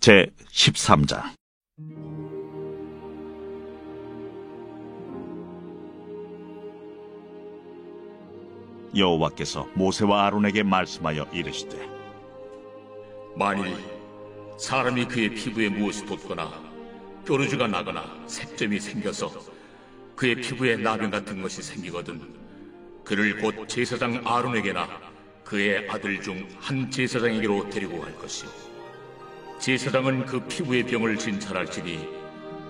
제 13장. 여호와께서 모세와 아론에게 말씀하여 이르시되, 만일 사람이 그의 피부에 무엇이 돋거나 뾰루지가 나거나 색점이 생겨서 그의 피부에 나병 같은 것이 생기거든 그를 곧 제사장 아론에게나 그의 아들 중 한 제사장에게로 데리고 갈 것이요, 제사장은 그 피부의 병을 진찰할지니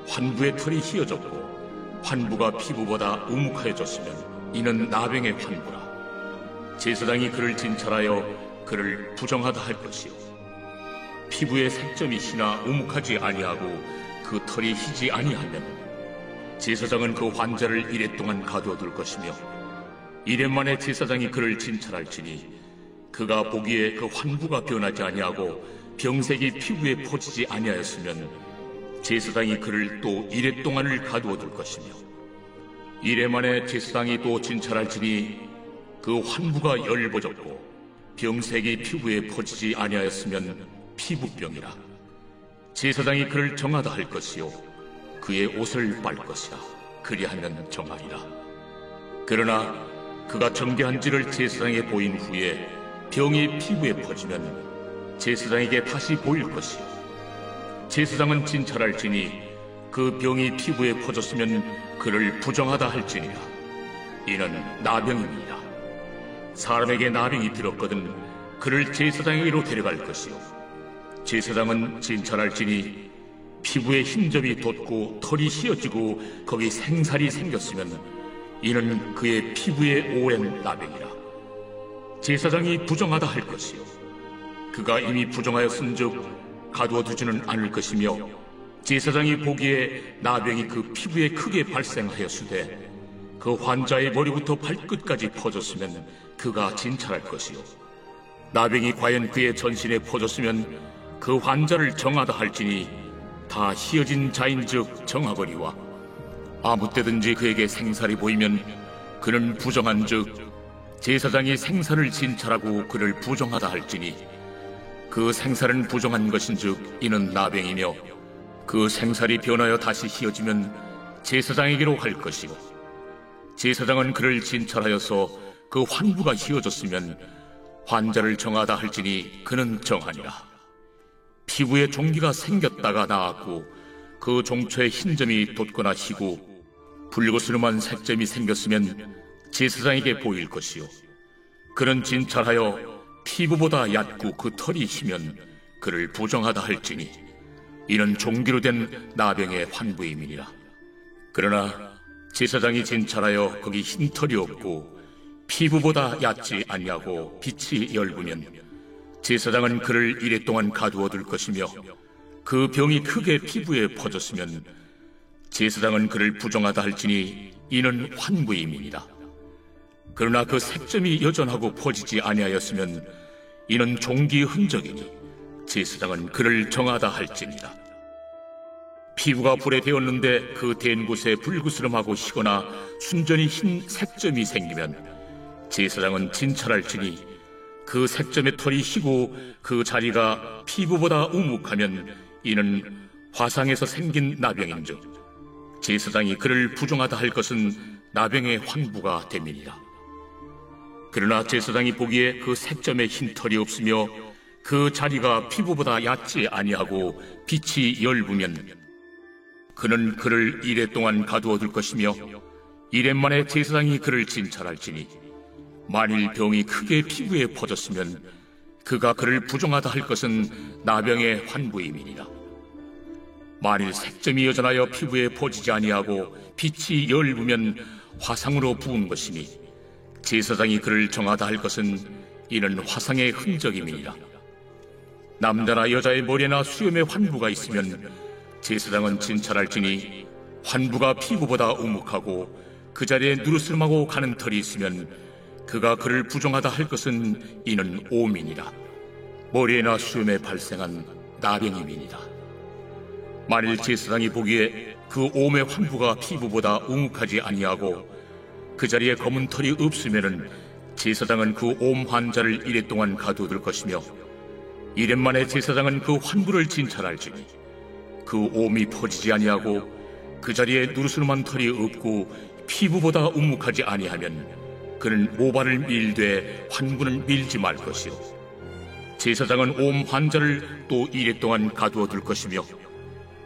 환부의 털이 휘어졌고 환부가 피부보다 우묵하여졌으면 이는 나병의 환부라. 제사장이 그를 진찰하여 그를 부정하다 할 것이요, 피부에 색점이 희나 우묵하지 아니하고 그 털이 희지 아니하면 제사장은 그 환자를 이레 동안 가두어둘 것이며, 이레 만에 제사장이 그를 진찰할지니 그가 보기에 그 환부가 변하지 아니하고 병색이 피부에 퍼지지 아니하였으면 제사장이 그를 또 이레 동안을 가두어둘 것이며, 이레 만에 제사장이 또 진찰할지니 그 환부가 열버졌고 병색이 피부에 퍼지지 아니하였으면 피부병이라. 제사장이 그를 정하다 할 것이요, 그의 옷을 빨 것이라. 그리하면 정하리라. 그러나 그가 정죄한지를 제사장에게 보인 후에 병이 피부에 퍼지면 제사장에게 다시 보일 것이요, 제사장은 진찰할지니 그 병이 피부에 퍼졌으면 그를 부정하다 할지니라. 이는 나병입니다. 사람에게 나병이 들었거든 그를 제사장에게로 데려갈 것이요, 제사장은 진찰할지니 피부에 흰점이 돋고 털이 휘어지고 거기 생살이 생겼으면 이는 그의 피부에 오랜 나병이라. 제사장이 부정하다 할 것이요, 그가 이미 부정하였은즉 가두어두지는 않을 것이며, 제사장이 보기에 나병이 그 피부에 크게 발생하였으되 그 환자의 머리부터 발끝까지 퍼졌으면 그가 진찰할 것이요, 나병이 과연 그의 전신에 퍼졌으면 그 환자를 정하다 할지니 다 희어진 자인즉 정하거니와, 아무 때든지 그에게 생살이 보이면 그는 부정한즉 제사장이 생살을 진찰하고 그를 부정하다 할지니 그 생살은 부정한 것인즉 이는 나병이며, 그 생살이 변하여 다시 희어지면 제사장에게로 갈 것이고, 제사장은 그를 진찰하여서 그 환부가 희어졌으면 환자를 정하다 할지니 그는 정하니라. 피부에 종기가 생겼다가 나았고 그 종초에 흰점이 돋거나 희고 붉으스름한 색점이 생겼으면 제사장에게 보일 것이요, 그는 진찰하여 피부보다 얕고 그 털이 희면 그를 부정하다 할지니 이는 종기로 된 나병의 환부임이니라. 그러나 제사장이 진찰하여 거기 흰 털이 없고 피부보다 얕지 아니하고 빛이 엷으면 제사장은 그를 이레 동안 가두어둘 것이며, 그 병이 크게 피부에 퍼졌으면 제사장은 그를 부정하다 할지니 이는 환부임이니라. 그러나 그 색점이 여전하고 퍼지지 아니하였으면 이는 종기의 흔적이니 제사장은 그를 정하다 할지니라. 피부가 불에 데었는데 그 댄 곳에 불그스름하고 희거나 순전히 흰 색점이 생기면 제사장은 진찰할지니 그 색점의 털이 희고 그 자리가 피부보다 우묵하면 이는 화상에서 생긴 나병인즉 제사장이 그를 부정하다 할 것은 나병의 환부가 됨이니라. 그러나 제사장이 보기에 그 색점에 흰 털이 없으며 그 자리가 피부보다 얕지 아니하고 빛이 엷으면 그는 그를 이레 동안 가두어둘 것이며, 이레 만에 제사장이 그를 진찰할지니 만일 병이 크게 피부에 퍼졌으면 그가 그를 부정하다 할 것은 나병의 환부임이니라. 만일 색점이 여전하여 피부에 퍼지지 아니하고 빛이 엷으면 화상으로 부은 것이니 제사장이 그를 정하다 할 것은 이는 화상의 흔적임이니라. 남자나 여자의 머리나 수염에 환부가 있으면 제사장은 진찰할지니 환부가 피부보다 우묵하고 그 자리에 누르스름하고 가는 털이 있으면 그가 그를 부정하다 할 것은 이는 오민이라. 머리에나 수염에 발생한 나병임이니라. 만일 제사장이 보기에 그 오의 환부가 피부보다 우묵하지 아니하고 그 자리에 검은 털이 없으면은 제사장은 그 옴 환자를 이레 동안 가두어둘 것이며, 이렙 만에 제사장은 그 환부를 진찰할지니 그 옴이 퍼지지 아니하고 그 자리에 누르스름한 털이 없고 피부보다 우묵하지 아니하면 그는 모발을 밀되 환부는 밀지 말 것이요 제사장은 옴 환자를 또 이레 동안 가두어 둘 것이며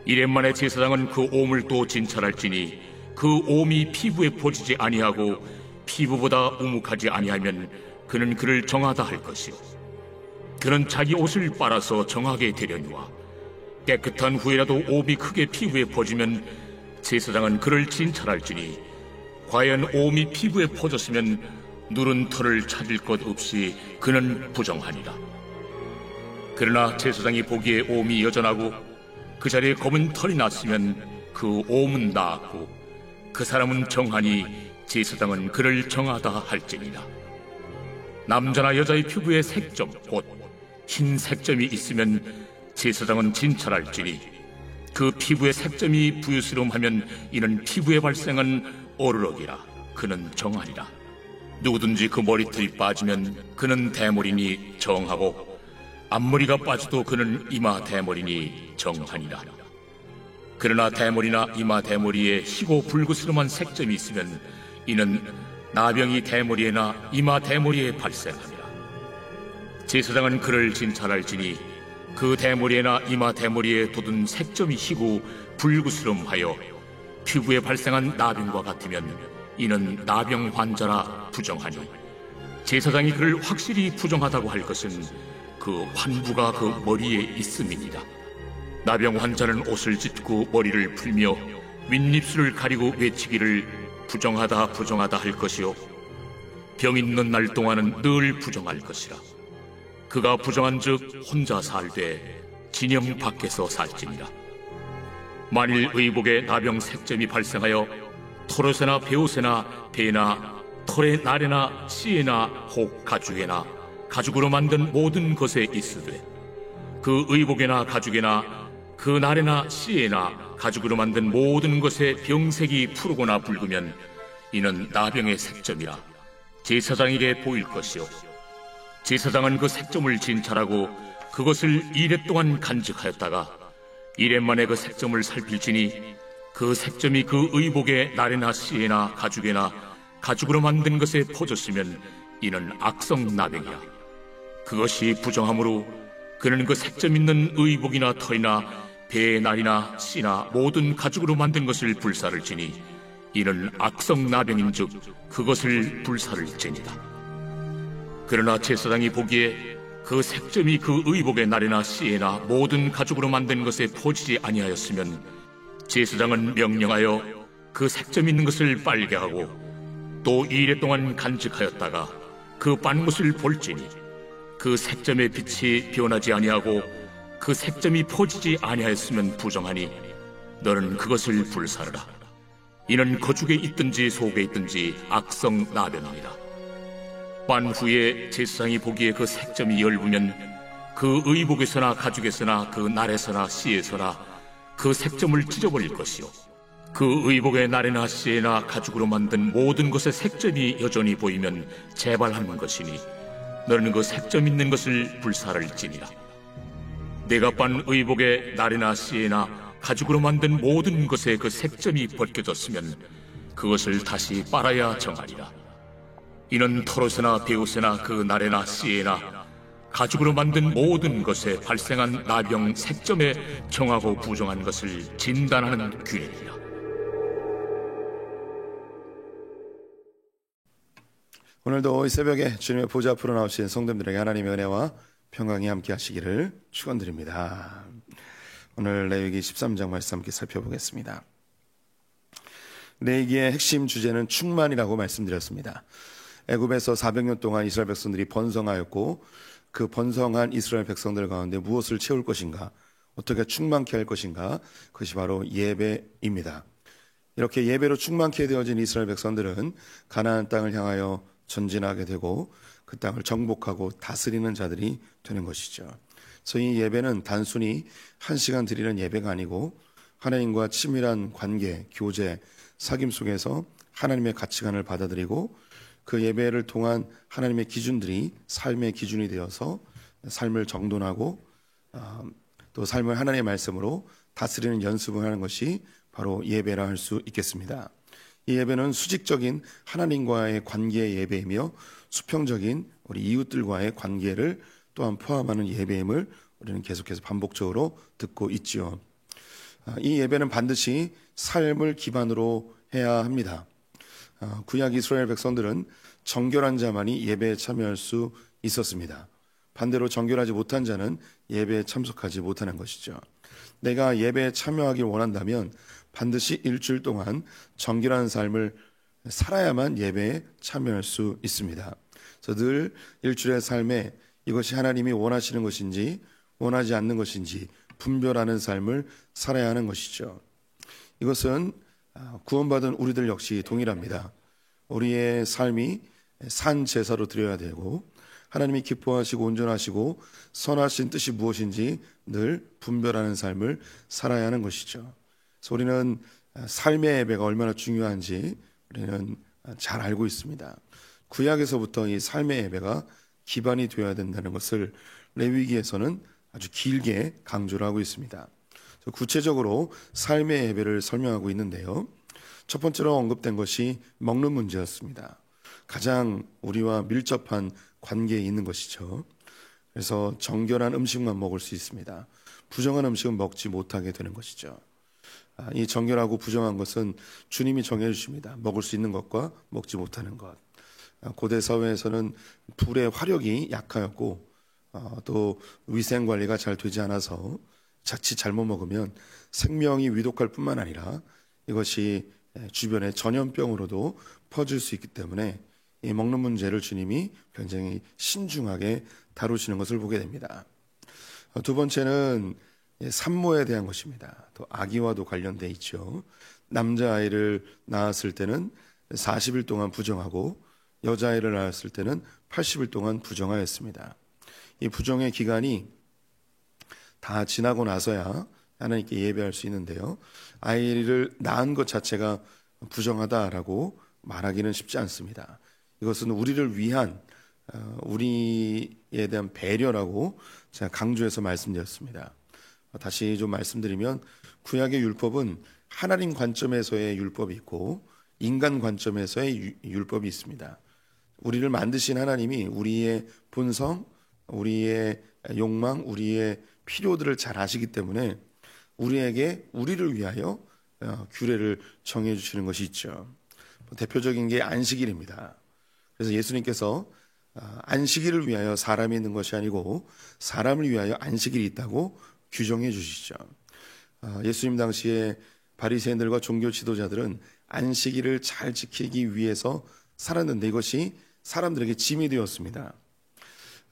이렙 만에 제사장은 그 옴을 또 진찰할지니 그 옴이 피부에 퍼지지 아니하고 피부보다 우묵하지 아니하면 그는 그를 정하다 할 것이요 그는 자기 옷을 빨아서 정하게 되려니와 깨끗한 후에라도 옴이 크게 피부에 퍼지면 제사장은 그를 진찰할지니 과연 옴이 피부에 퍼졌으면 누른 털을 찾을 것 없이 그는 부정하니라. 그러나 제사장이 보기에 옴이 여전하고 그 자리에 검은 털이 났으면 그 옴은 나았고 그 사람은 정하니 제사장은 그를 정하다 할지니라. 남자나 여자의 피부에 색점 곧 흰 색점이 있으면 제사장은 진찰할지니 그 피부에 색점이 부유스러움하면 이는 피부에 발생한 어르럭이라. 그는 정하리라. 누구든지 그 머리털이 빠지면 그는 대머리니 정하고 앞머리가 빠져도 그는 이마 대머리니 정하니라. 그러나 대머리나 이마 대머리에 희고 불그스름한 색점이 있으면 이는 나병이 대머리에나 이마 대머리에 발생하니라. 제사장은 그를 진찰할지니 그 대머리에나 이마 대머리에 돋은 색점이 희고 불그스름하여 피부에 발생한 나병과 같으면 이는 나병 환자라 부정하니 제사장이 그를 확실히 부정하다고 할 것은 그 환부가 그 머리에 있음이니라. 나병 환자는 옷을 찢고 머리를 풀며 윗입술을 가리고 외치기를 부정하다 부정하다 할 것이요 병 있는 날 동안은 늘 부정할 것이라. 그가 부정한즉 혼자 살되 진영 밖에서 살지니라. 만일 의복에 나병 색점이 발생하여 털옷에나 베옷에나 배나 털의 날에나 씨에나 혹 가죽에나 가죽으로 만든 모든 것에 있으되 그 의복에나 가죽에나 그 날에나 씨에나 가죽으로 만든 모든 것에 병색이 푸르거나 붉으면 이는 나병의 색점이라 제사장에게 보일 것이요 제사장은 그 색점을 진찰하고 그것을 이렙 동안 간직하였다가 이렙 만에 그 색점을 살필지니 그 색점이 그 의복의 날에나 씨에나 가죽에나 가죽으로 만든 것에 퍼졌으면 이는 악성 나병이야. 그것이 부정하므로 그는 그 색점 있는 의복이나 털이나 배의 날이나 씨나 모든 가죽으로 만든 것을 불사를 지니 이는 악성 나병인즉 그것을 불사를 지니라. 그러나 제사장이 보기에 그 색점이 그 의복의 날에나 씨에나 모든 가죽으로 만든 것에 퍼지지 아니하였으면 제사장은 명령하여 그 색점 있는 것을 빨게 하고 또 2일 동안 간직하였다가 그 빤 것을 볼지니 그 색점의 빛이 변하지 아니하고 그 색점이 퍼지지 아니하였으면 부정하니 너는 그것을 불사르라. 이는 거죽에 있든지 속에 있든지 악성 나병이니라. 빤 후에 제사장이 보기에 그 색점이 엷으면 그 의복에서나 가죽에서나 그 날에서나 씨에서나 그 색점을 찢어버릴 것이요 그 의복의 날에나 씨에나 가죽으로 만든 모든 것의 색점이 여전히 보이면 재발하는 것이니 너는 그 색점 있는 것을 불사를지니라. 내가 빤 의복의 날에나 씨에나 가죽으로 만든 모든 것에 그 색점이 벗겨졌으면 그것을 다시 빨아야 정하리라. 이는 털옷에나 베옷에나 그 날에나 씨에나 가죽으로 만든 모든 것에 발생한 나병 색점에 정하고 부정한 것을 진단하는 규례니라. 오늘도 이 새벽에 주님의 보좌 앞으로 나오신 성도님들에게 하나님의 은혜와 평강이 함께 하시기를 축원드립니다. 오늘 레위기 13장 말씀 함께 살펴보겠습니다. 레위기의 핵심 주제는 충만이라고 말씀드렸습니다. 애굽에서 400년 동안 이스라엘 백성들이 번성하였고 그 번성한 이스라엘 백성들 가운데 무엇을 채울 것인가, 어떻게 충만케 할 것인가, 그것이 바로 예배입니다. 이렇게 예배로 충만케 되어진 이스라엘 백성들은 가나안 땅을 향하여 전진하게 되고 그 땅을 정복하고 다스리는 자들이 되는 것이죠. 그래서 이 예배는 단순히 한 시간 드리는 예배가 아니고 하나님과 친밀한 관계, 교제, 사귐 속에서 하나님의 가치관을 받아들이고 그 예배를 통한 하나님의 기준들이 삶의 기준이 되어서 삶을 정돈하고 또 삶을 하나님의 말씀으로 다스리는 연습을 하는 것이 바로 예배라 할 수 있겠습니다. 이 예배는 수직적인 하나님과의 관계의 예배이며 수평적인 우리 이웃들과의 관계를 또한 포함하는 예배임을 우리는 계속해서 반복적으로 듣고 있지요. 이 예배는 반드시 삶을 기반으로 해야 합니다. 구약 이스라엘 백성들은 정결한 자만이 예배에 참여할 수 있었습니다. 반대로 정결하지 못한 자는 예배에 참석하지 못하는 것이죠. 내가 예배에 참여하길 원한다면 반드시 일주일 동안 정결한 삶을 살아야만 예배에 참여할 수 있습니다. 그래서 늘 일주일의 삶에 이것이 하나님이 원하시는 것인지 원하지 않는 것인지 분별하는 삶을 살아야 하는 것이죠. 이것은 구원받은 우리들 역시 동일합니다. 우리의 삶이 산 제사로 드려야 되고 하나님이 기뻐하시고 온전하시고 선하신 뜻이 무엇인지 늘 분별하는 삶을 살아야 하는 것이죠. 그래서 우리는 삶의 예배가 얼마나 중요한지 우리는 잘 알고 있습니다. 구약에서부터 이 삶의 예배가 기반이 되어야 된다는 것을 레위기에서는 아주 길게 강조를 하고 있습니다. 구체적으로 삶의 예배를 설명하고 있는데요. 첫 번째로 언급된 것이 먹는 문제였습니다. 가장 우리와 밀접한 관계에 있는 것이죠. 그래서 정결한 음식만 먹을 수 있습니다. 부정한 음식은 먹지 못하게 되는 것이죠. 이 정결하고 부정한 것은 주님이 정해 주십니다. 먹을 수 있는 것과 먹지 못하는 것. 고대 사회에서는 불의 화력이 약하였고 또 위생 관리가 잘 되지 않아서 자칫 잘못 먹으면 생명이 위독할 뿐만 아니라 이것이 주변의 전염병으로도 퍼질 수 있기 때문에 이 먹는 문제를 주님이 굉장히 신중하게 다루시는 것을 보게 됩니다. 두 번째는 산모에 대한 것입니다. 또 아기와도 관련돼 있죠. 남자아이를 낳았을 때는 40일 동안 부정하고 여자아이를 낳았을 때는 80일 동안 부정하였습니다. 이 부정의 기간이 다 지나고 나서야 하나님께 예배할 수 있는데요. 아이를 낳은 것 자체가 부정하다라고 말하기는 쉽지 않습니다. 이것은 우리를 위한 우리에 대한 배려라고 제가 강조해서 말씀드렸습니다. 다시 좀 말씀드리면 구약의 율법은 하나님 관점에서의 율법이 있고 인간 관점에서의 율법이 있습니다. 우리를 만드신 하나님이 우리의 본성, 우리의 욕망, 우리의 필요들을 잘 아시기 때문에 우리에게 우리를 위하여 규례를 정해 주시는 것이 있죠. 대표적인 게 안식일입니다. 그래서 예수님께서 안식일을 위하여 사람이 있는 것이 아니고 사람을 위하여 안식일이 있다고 규정해 주시죠. 예수님 당시에 바리새인들과 종교 지도자들은 안식일을 잘 지키기 위해서 살았는데 이것이 사람들에게 짐이 되었습니다.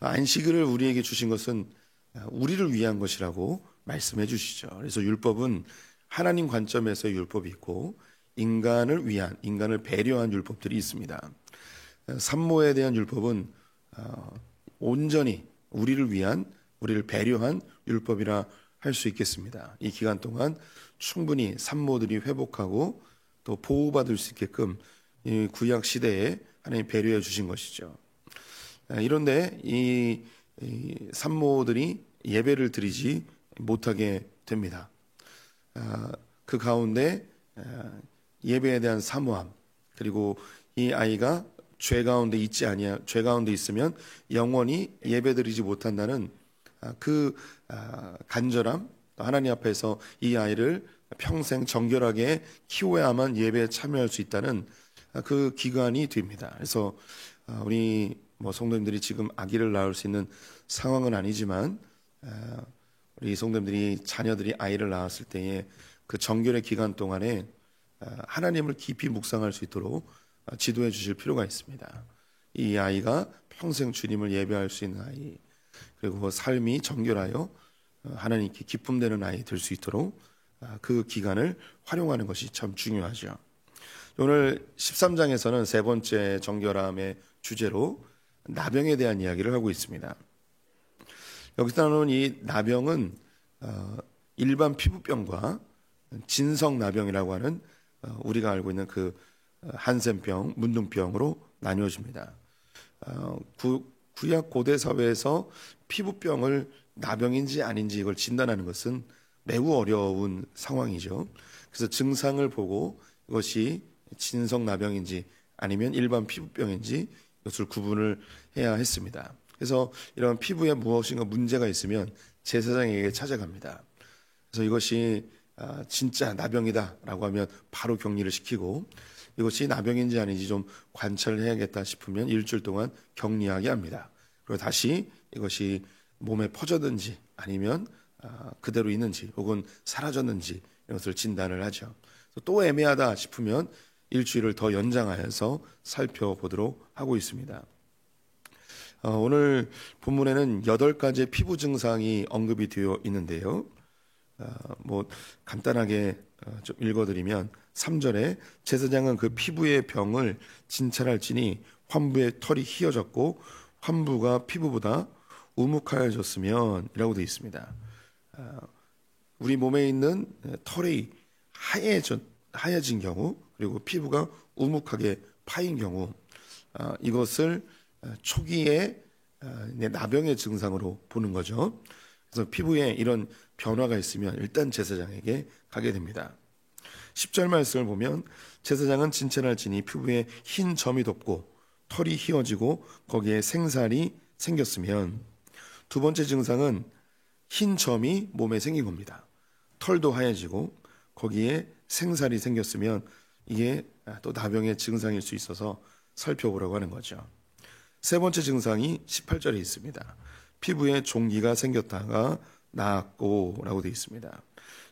안식일을 우리에게 주신 것은 우리를 위한 것이라고 말씀해 주시죠. 그래서 율법은 하나님 관점에서의 율법이 있고 인간을 위한, 인간을 배려한 율법들이 있습니다. 산모에 대한 율법은 온전히 우리를 위한, 우리를 배려한 율법이라 할 수 있겠습니다. 이 기간 동안 충분히 산모들이 회복하고 또 보호받을 수 있게끔 이 구약 시대에 하나님 배려해 주신 것이죠. 이런데 이 산모들이 예배를 드리지 못하게 됩니다. 그 가운데 예배에 대한 사모함, 그리고 이 아이가 죄 가운데 죄 가운데 있으면 영원히 예배드리지 못한다는 그 간절함, 하나님 앞에서 이 아이를 평생 정결하게 키워야만 예배에 참여할 수 있다는 그 기간이 됩니다. 그래서 우리 성도님들이 지금 아기를 낳을 수 있는 상황은 아니지만 우리 성도님들이 자녀들이 아이를 낳았을 때에 그 정결의 기간 동안에 하나님을 깊이 묵상할 수 있도록 지도해 주실 필요가 있습니다. 이 아이가 평생 주님을 예배할 수 있는 아이, 그리고 삶이 정결하여 하나님께 기쁨되는 아이 될 수 있도록 그 기간을 활용하는 것이 참 중요하죠. 오늘 13장에서는 세 번째 정결함의 주제로 나병에 대한 이야기를 하고 있습니다. 여기서 나오는 이 나병은 일반 피부병과 진성나병이라고 하는 우리가 알고 있는 그 한센병, 문둥병으로 나뉘어집니다. 구약 고대 사회에서 피부병을 나병인지 아닌지 이걸 진단하는 것은 매우 어려운 상황이죠. 그래서 증상을 보고 이것이 진성나병인지 아니면 일반 피부병인지 이것을 구분을 해야 했습니다. 그래서 이런 피부에 무엇인가 문제가 있으면 제사장에게 찾아갑니다. 그래서 이것이 진짜 나병이다라고 하면 바로 격리를 시키고, 이것이 나병인지 아닌지 좀 관찰을 해야겠다 싶으면 일주일 동안 격리하게 합니다. 그리고 다시 이것이 몸에 퍼졌는지 아니면 그대로 있는지 혹은 사라졌는지 이것을 진단을 하죠. 또 애매하다 싶으면 일주일을 더 연장하여서 살펴보도록 하고 있습니다. 오늘 본문에는 8가지의 피부 증상이 언급이 되어 있는데요. 간단하게 좀 읽어드리면 3절에 제사장은 그 피부의 병을 진찰할지니 환부의 털이 희어졌고 환부가 피부보다 우묵하여졌으면 이라고 되어 있습니다. 우리 몸에 있는 털이 하얘진 경우, 그리고 피부가 우묵하게 파인 경우, 이것을 초기에 나병의 증상으로 보는 거죠. 그래서 피부에 이런 변화가 있으면 일단 제사장에게 가게 됩니다. 10절 말씀을 보면 제사장은 진찰할지니 피부에 흰 점이 돋고 털이 희어지고 거기에 생살이 생겼으면, 두 번째 증상은 흰 점이 몸에 생긴 겁니다. 털도 하얘지고 거기에 생살이 생겼으면 이게 또 나병의 증상일 수 있어서 살펴보라고 하는 거죠. 세 번째 증상이 18절에 있습니다. 피부에 종기가 생겼다가 나았고 라고 되어 있습니다.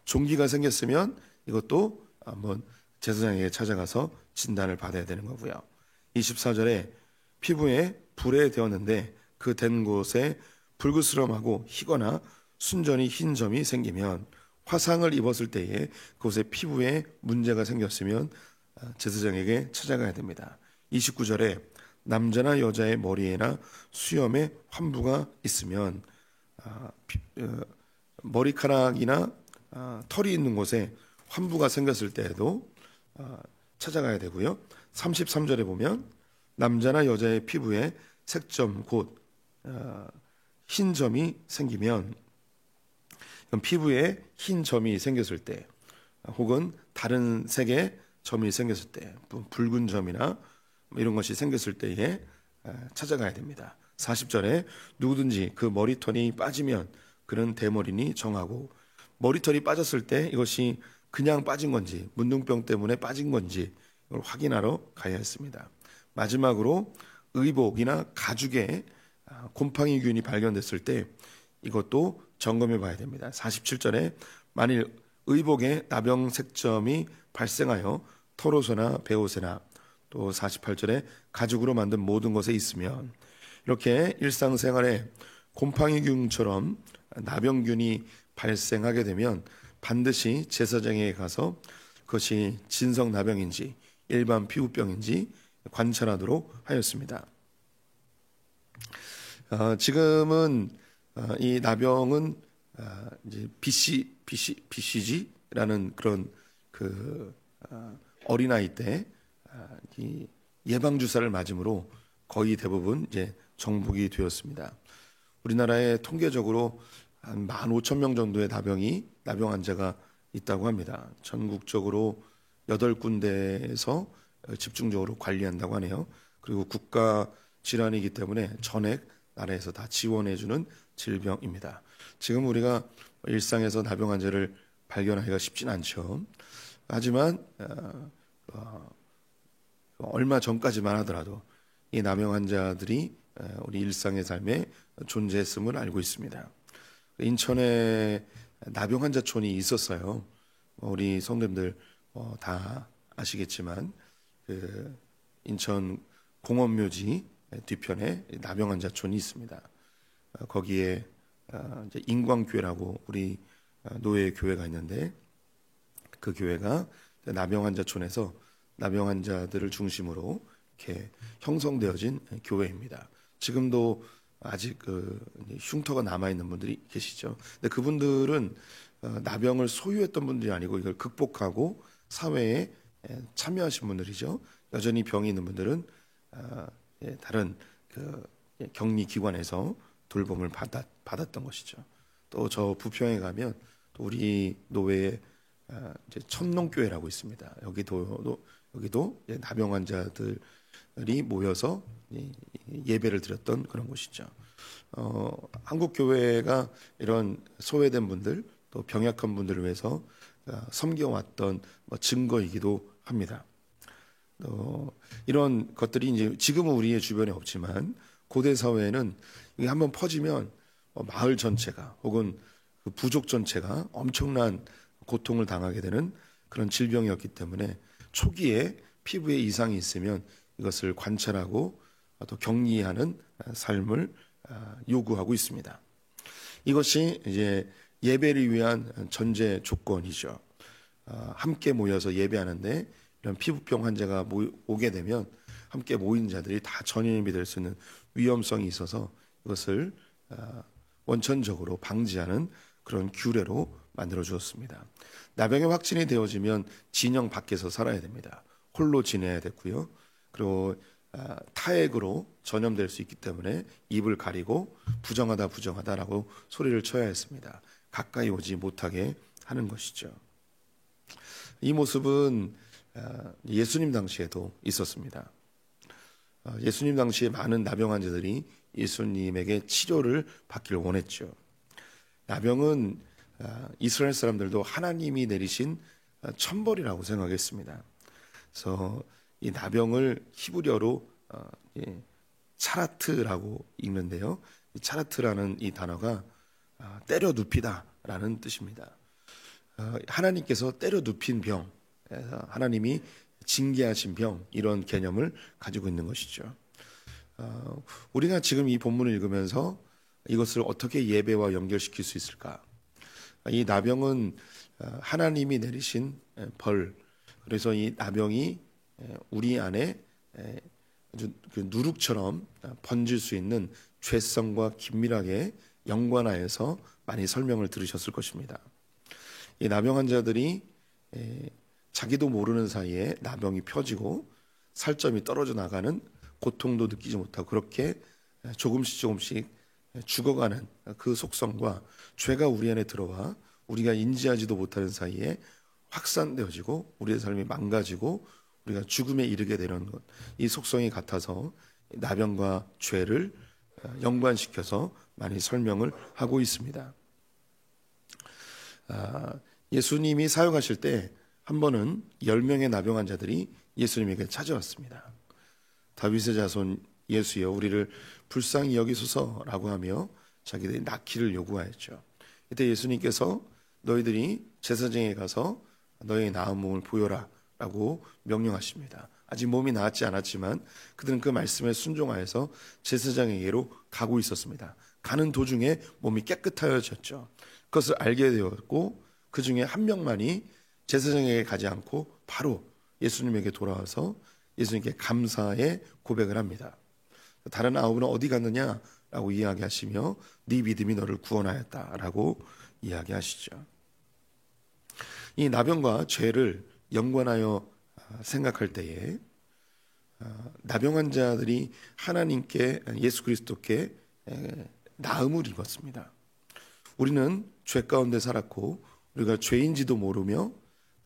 종기가 생겼으면 이것도 한번 제사장에게 찾아가서 진단을 받아야 되는 거고요. 24절에 피부에 불에 되었는데 그 된 곳에 불그스름하고 희거나 순전히 흰 점이 생기면, 화상을 입었을 때에 그곳에 피부에 문제가 생겼으면 제사장에게 찾아가야 됩니다. 29절에 남자나 여자의 머리에나 수염에 환부가 있으면, 머리카락이나 털이 있는 곳에 환부가 생겼을 때에도 찾아가야 되고요. 33절에 보면 남자나 여자의 피부에 색점 곧 흰 점이 생기면, 피부에 흰 점이 생겼을 때 혹은 다른 색의 점이 생겼을 때, 붉은 점이나 이런 것이 생겼을 때에 찾아가야 됩니다. 40절에 누구든지 그 머리털이 빠지면 그는 대머리니 정하고, 머리털이 빠졌을 때 이것이 그냥 빠진 건지 문둥병 때문에 빠진 건지 이걸 확인하러 가야 했습니다. 마지막으로 의복이나 가죽에 곰팡이균이 발견됐을 때 이것도 점검해 봐야 됩니다. 47절에 만일 의복에 나병 색점이 발생하여 털옷이나 베옷이나, 또 48절에 가죽으로 만든 모든 것에 있으면, 이렇게 일상생활에 곰팡이균처럼 나병균이 발생하게 되면 반드시 제사장에게 가서 그것이 진성나병인지 일반 피부병인지 관찰하도록 하였습니다. 지금은 이 나병은 이제 BCG라는 그런 어린아이 때 이 예방 주사를 맞음으로 거의 대부분 이제 정복이 되었습니다. 우리나라에 통계적으로 한 15,000명 정도의 나병 환자가 있다고 합니다. 전국적으로 8군데에서 집중적으로 관리한다고 하네요. 그리고 국가 질환이기 때문에 전액 나라에서 다 지원해주는 질병입니다. 지금 우리가 일상에서 나병 환자를 발견하기가 쉽진 않죠. 하지만 얼마 전까지만 하더라도 이 나병 환자들이 우리 일상의 삶에 존재했음을 알고 있습니다. 인천에 나병 환자촌이 있었어요. 우리 성도님들 다 아시겠지만 인천 공원묘지 뒤편에 나병 환자촌이 있습니다. 거기에 이제 인광교회라고 우리 노예 교회가 있는데, 그 교회가 나병 환자촌에서 나병 환자들을 중심으로 이렇게 형성되어진 교회입니다. 지금도 아직 흉터가 남아 있는 분들이 계시죠. 근데 그분들은 나병을 소유했던 분들이 아니고 이걸 극복하고 사회에 참여하신 분들이죠. 여전히 병이 있는 분들은 다른 격리 기관에서 돌봄을 받았던 것이죠. 또 저 부평에 가면 또 우리 노회에 이제 천농교회라고 있습니다. 여기도 나병 환자들이 모여서 예배를 드렸던 그런 곳이죠. 한국 교회가 이런 소외된 분들 또 병약한 분들을 위해서 섬겨왔던 증거이기도 합니다. 이런 것들이 이제 지금은 우리의 주변에 없지만 고대 사회에는 이게 한번 퍼지면 마을 전체가 혹은 그 부족 전체가 엄청난 고통을 당하게 되는 그런 질병이었기 때문에 초기에 피부에 이상이 있으면 이것을 관찰하고 또 격리하는 삶을 요구하고 있습니다. 이것이 이제 예배를 위한 전제 조건이죠. 함께 모여서 예배하는데 이런 피부병 환자가 오게 되면 함께 모인 자들이 다 전염이 될 수 있는 위험성이 있어서 이것을 원천적으로 방지하는 그런 규례로 만들어 주었습니다. 나병의 확진이 되어지면 진영 밖에서 살아야 됩니다. 홀로 지내야 됐고요. 그리고 타액으로 전염될 수 있기 때문에 입을 가리고 부정하다라고 소리를 쳐야 했습니다. 가까이 오지 못하게 하는 것이죠. 이 모습은 예수님 당시에도 있었습니다. 예수님 당시에 많은 나병 환자들이 예수님에게 치료를 받기를 원했죠. 나병은 이스라엘 사람들도 하나님이 내리신 천벌이라고 생각했습니다. 그래서 이 나병을 히브리어로 차라트라고 읽는데요. 이 차라트라는 이 단어가 때려 눕히다라는 뜻입니다. 하나님께서 때려 눕힌 병, 하나님이 징계하신 병, 이런 개념을 가지고 있는 것이죠. 우리가 지금 이 본문을 읽으면서 이것을 어떻게 예배와 연결시킬 수 있을까? 이 나병은 하나님이 내리신 벌, 그래서 이 나병이 우리 안에 아주 그 누룩처럼 번질 수 있는 죄성과 긴밀하게 연관하여서 많이 설명을 들으셨을 것입니다. 이 나병 환자들이 자기도 모르는 사이에 나병이 펴지고 살점이 떨어져 나가는 고통도 느끼지 못하고 그렇게 조금씩 죽어가는 그 속성과 죄가 우리 안에 들어와 우리가 인지하지도 못하는 사이에 확산되어지고 우리의 삶이 망가지고 우리가 죽음에 이르게 되는 것, 이 속성이 같아서 나병과 죄를 연관시켜서 많이 설명을 하고 있습니다. 예수님이 사역하실 때 한 번은 10명의 나병 환자들이 예수님에게 찾아왔습니다. 다윗의 자손 예수여 우리를 불쌍히 여기소서라고 하며 자기들이 낳기를 요구하였죠. 이때 예수님께서 너희들이 제사장에 가서 너의 나은 몸을 보여라 라고 명령하십니다. 아직 몸이 나았지 않았지만 그들은 그 말씀에 순종하여서 제사장에게로 가고 있었습니다. 가는 도중에 몸이 깨끗하여졌죠. 그것을 알게 되었고 그 중에 한 명만이 제사장에게 가지 않고 바로 예수님에게 돌아와서 예수님께 감사의 고백을 합니다. 다른 9은 어디 갔느냐라고 이야기하시며 네 믿음이 너를 구원하였다라고 이야기하시죠. 이 나병과 죄를 연관하여 생각할 때에 나병 환자들이 하나님께 예수 그리스도께 나음을 입었습니다. 우리는 죄 가운데 살았고 우리가 죄인지도 모르며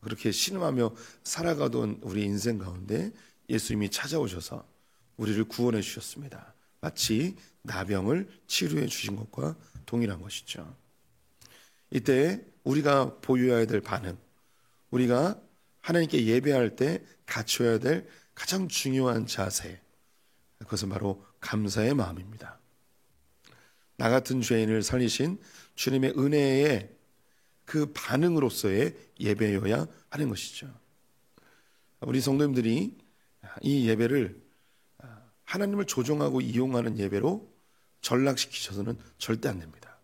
그렇게 신음하며 살아가던 우리 인생 가운데 예수님이 찾아오셔서 우리를 구원해 주셨습니다. 마치 나병을 치료해 주신 것과 동일한 것이죠. 이때 우리가 보여야 될 반응, 우리가 하나님께 예배할 때 갖춰야 될 가장 중요한 자세, 그것은 바로 감사의 마음입니다. 나 같은 죄인을 살리신 주님의 은혜에 그 반응으로서의 예배여야 하는 것이죠. 우리 성도님들이 이 예배를 하나님을 조종하고 이용하는 예배로 전락시키셔서는 절대 안 됩니다.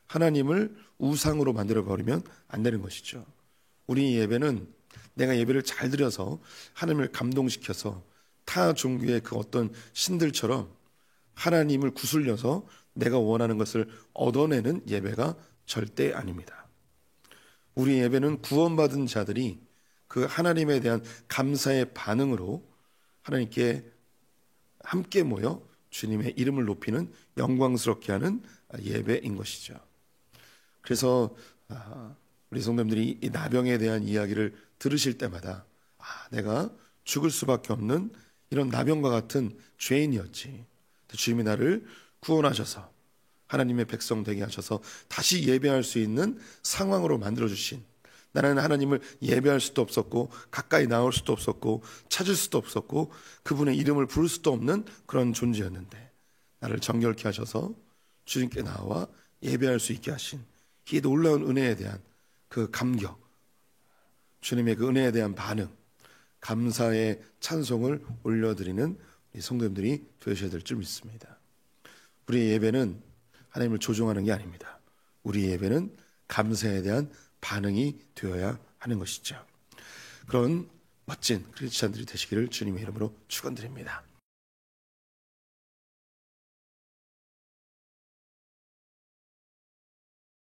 하나님을 우상으로 만들어버리면 안 되는 것이죠. 우리 예배는 내가 예배를 잘 드려서 하나님을 감동시켜서 타 종교의 그 어떤 신들처럼 하나님을 구슬려서 내가 원하는 것을 얻어내는 예배가 절대 아닙니다. 우리 예배는 구원받은 자들이 그 하나님에 대한 감사의 반응으로 하나님께 함께 모여 주님의 이름을 높이는 영광스럽게 하는 예배인 것이죠. 그래서 우리 성도님들이 이 나병에 대한 이야기를 들으실 때마다 내가 죽을 수밖에 없는 이런 나병과 같은 죄인이었지. 주님이 나를 구원하셔서 하나님의 백성 되게 하셔서 다시 예배할 수 있는 상황으로 만들어주신, 나는 하나님을 예배할 수도 없었고 가까이 나올 수도 없었고 찾을 수도 없었고 그분의 이름을 부를 수도 없는 그런 존재였는데 나를 정결케 하셔서 주님께 나와 예배할 수 있게 하신 이 놀라운 은혜에 대한 그 감격, 주님의 그 은혜에 대한 반응, 감사의 찬송을 올려드리는 우리 성도님들이 되셔야 될 줄 믿습니다. 우리의 예배는 하나님을 조종하는 게 아닙니다. 우리의 예배는 감사에 대한 반응이 되어야 하는 것이죠. 그런 멋진 크리스찬들이 되시기를 주님의 이름으로 축원드립니다.